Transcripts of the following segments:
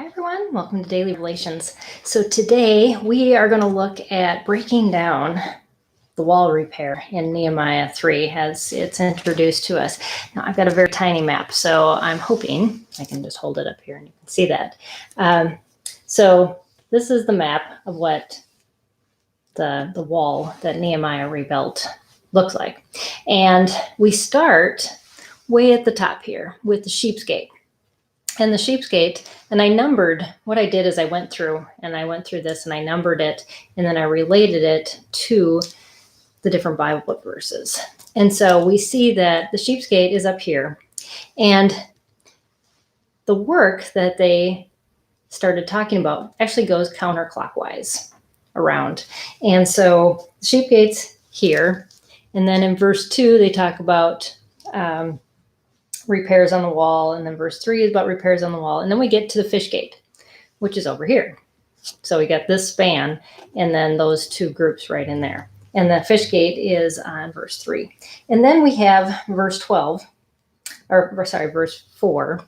everyone. Welcome to Daily Revelations. So today we are going to look at breaking down the wall repair in Nehemiah 3 as it's introduced to us. Now I've got a very tiny map, so I'm hoping I can just hold it up here and you can see that. So this is the map of what the wall that Nehemiah rebuilt looks like. And we start way at the top here with the Sheep's Gate. And the Sheep's Gate, and I numbered, what I did is I went through this and I numbered it, and then I related it to the different Bible book verses. And so we see that the Sheep's Gate is up here, and the work that they started talking about actually goes counterclockwise around. And so the Sheep Gate's here, and then in verse 2 they talk about repairs on the wall, and then verse 3 is about repairs on the wall, and then we get to the fish gate, which is over here. So we got this span and then those two groups right in there, and the fish gate is on verse 3. And then we have verse 12, or sorry, verse 4,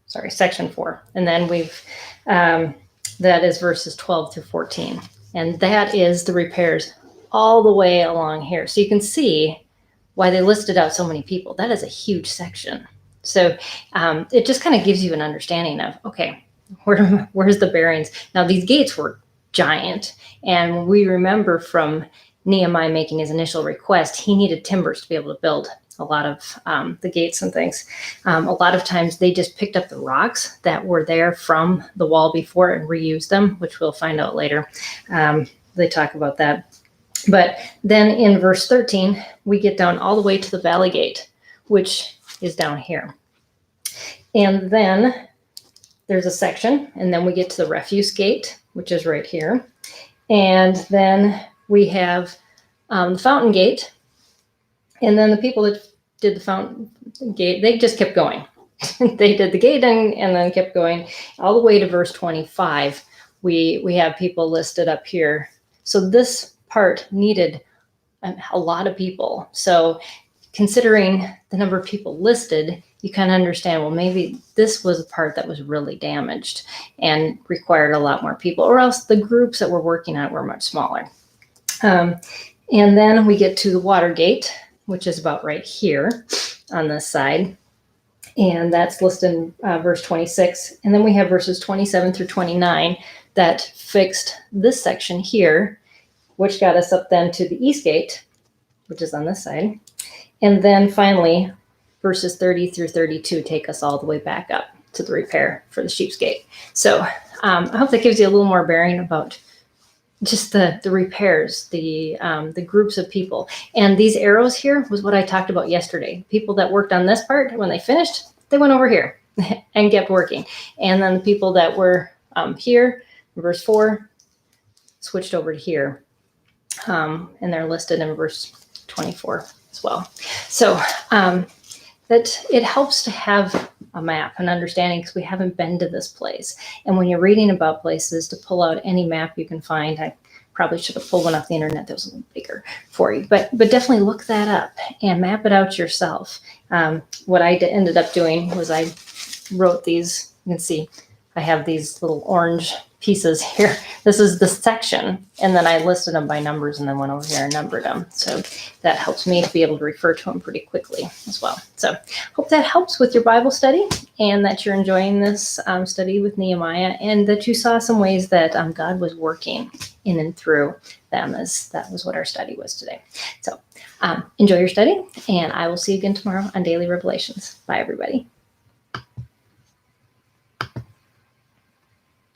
section 4, and then we've that is verses 12 through 14, and that is the repairs all the way along here. So you can see why they listed out so many people. That is a huge section. So it just kind of gives you an understanding of, okay, where's the bearings? Now these gates were giant, and we remember from Nehemiah making his initial request, he needed timbers to be able to build a lot of the gates and things. A lot of times they just picked up the rocks that were there from the wall before and reused them, which we'll find out later. They talk about that. But then in verse 13, we get down all the way to the valley gate, which is down here. And then there's a section, and then we get to the refuse gate, which is right here. And then we have the fountain gate. And then the people that did the fountain gate, they just kept going. They did the gate and then kept going all the way to verse 25. We have people listed up here. So this part needed a lot of people. So considering the number of people listed, you kind of understand, well, maybe this was a part that was really damaged and required a lot more people, or else the groups that were working on it were much smaller. And then we get to the water gate, which is about right here on this side. And that's listed in verse 26. And then we have verses 27 through 29 that fixed this section here, which got us up then to the east gate, which is on this side. And then finally, verses 30 through 32 take us all the way back up to the repair for the Sheep's Gate. So I hope that gives you a little more bearing about just the repairs, the groups of people. And these arrows here was what I talked about yesterday. People that worked on this part, when they finished, they went over here and kept working. And then the people that were here, verse 4, switched over to here. And they're listed in verse 24 as well. So that it helps to have a map and understanding, because we haven't been to this place. And when you're reading about places, to pull out any map you can find, I probably should have pulled one off the internet that was a little bigger for you, but definitely look that up and map it out yourself. What I ended up doing was I wrote these. You can see I have these little orange pieces here. This is the section, and then I listed them by numbers and then went over here and numbered them. So that helps me to be able to refer to them pretty quickly as well. So hope that helps with your Bible study, and that you're enjoying this study with Nehemiah, and that you saw some ways that God was working in and through them, as that was what our study was today. So enjoy your study, and I will see you again tomorrow on Daily Revelations. Bye, everybody.